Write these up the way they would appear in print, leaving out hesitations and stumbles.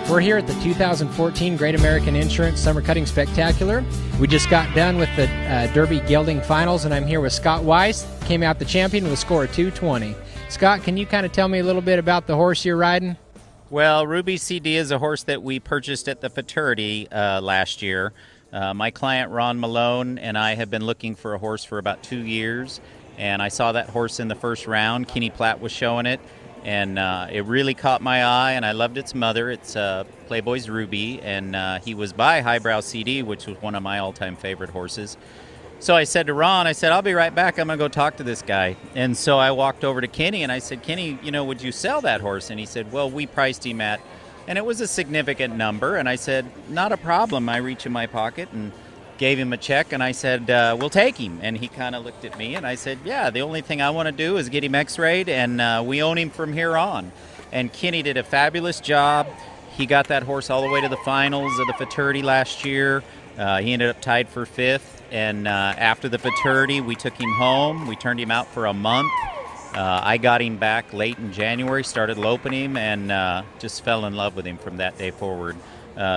We're here at the 2014 Great American Insurance Summer Cutting Spectacular. We just got done with the Derby Gelding Finals, and I'm here with Scott Weis. Came out the champion with a score of 220. Scott, can you kind of tell me a little bit about the horse you're riding? Well, Ruby CD is a horse that we purchased at the Futurity last year. My client, Ron Malone, and I have been looking for a horse for about 2 years, and I saw that horse in the first round. Kenny Platt was showing it, and it really caught my eye, and I loved its mother. It's Playboy's Ruby, and he was by Highbrow CD, which was one of my all-time favorite horses. So I said to Ron, I'll be right back. I'm going to go talk to this guy. And so I walked over to Kenny, and I said, Kenny, would you sell that horse? And he said, well, we priced him at, and it was a significant number. And I said, not a problem. I reached in my pocket and gave him a check, and I said, we'll take him. And he kind of looked at me, and I said, yeah, the only thing I want to do is get him x-rayed, and we own him from here on. And Kenny did a fabulous job. He got that horse all the way to the finals of the Futurity last year. He ended up tied for 5th. And after the Futurity, we took him home. We turned him out for a month. I got him back late in January, started loping him, and just fell in love with him from that day forward.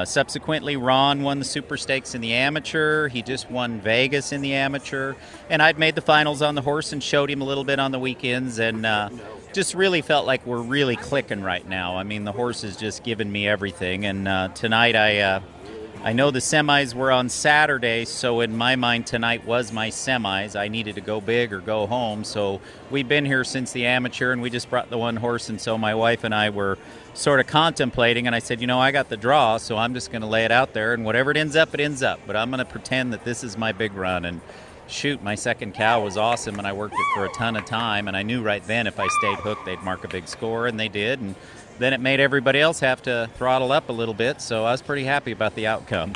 Subsequently, Ron won the Super Stakes in the Amateur. He just won Vegas in the Amateur. And I'd made the finals on the horse and showed him a little bit on the weekends, and just really felt like we're really clicking right now. I mean, the horse is just giving me everything. And tonight I know the semis were on Saturday, so in my mind tonight was my semis. I needed to go big or go home, so we've been here since the Amateur, and we just brought the one horse, and so my wife and I were sort of contemplating, and I said, I got the draw, so I'm just going to lay it out there, and whatever it ends up, but I'm going to pretend that this is my big run. And shoot, my second cow was awesome, and I worked it for a ton of time, and I knew right then if I stayed hooked, they'd mark a big score, and they did, and then it made everybody else have to throttle up a little bit, so I was pretty happy about the outcome.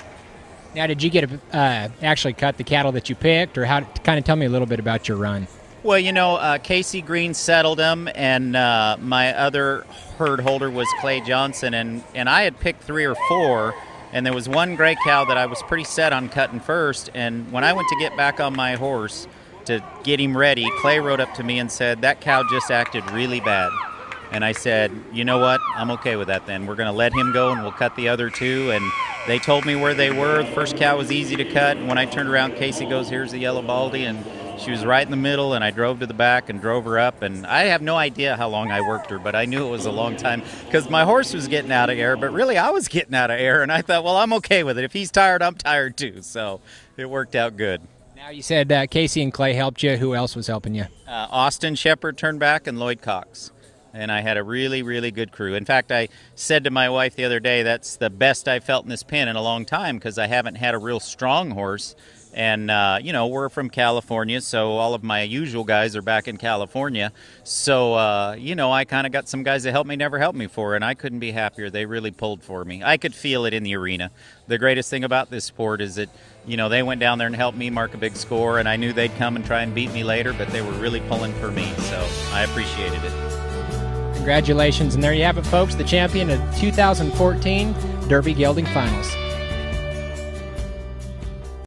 Now, did you get to actually cut the cattle that you picked, or kind of tell me a little bit about your run? Well, Casey Green settled them, and my other herd holder was Clay Johnson, and I had picked 3 or 4, and there was one gray cow that I was pretty set on cutting first, and when I went to get back on my horse to get him ready, Clay rode up to me and said, that cow just acted really bad. And I said, you know what, I'm okay with that then. We're going to let him go, and we'll cut the other 2. And they told me where they were. The first cow was easy to cut. And when I turned around, Casey goes, here's the yellow baldy. And she was right in the middle, and I drove to the back and drove her up. And I have no idea how long I worked her, but I knew it was a long time because my horse was getting out of air, but really I was getting out of air. And I thought, well, I'm okay with it. If he's tired, I'm tired too. So it worked out good. Now, you said Casey and Clay helped you. Who else was helping you? Austin Shepard turned back, and Lloyd Cox. And I had a really, really good crew. In fact, I said to my wife the other day, that's the best I've felt in this pen in a long time because I haven't had a real strong horse. And, we're from California, so all of my usual guys are back in California. So, I kind of got some guys that helped me, never helped me for, and I couldn't be happier. They really pulled for me. I could feel it in the arena. The greatest thing about this sport is that, they went down there and helped me mark a big score, and I knew they'd come and try and beat me later, but they were really pulling for me, so I appreciated it. Congratulations, and there you have it, folks, the champion of 2014 Derby Gelding Finals.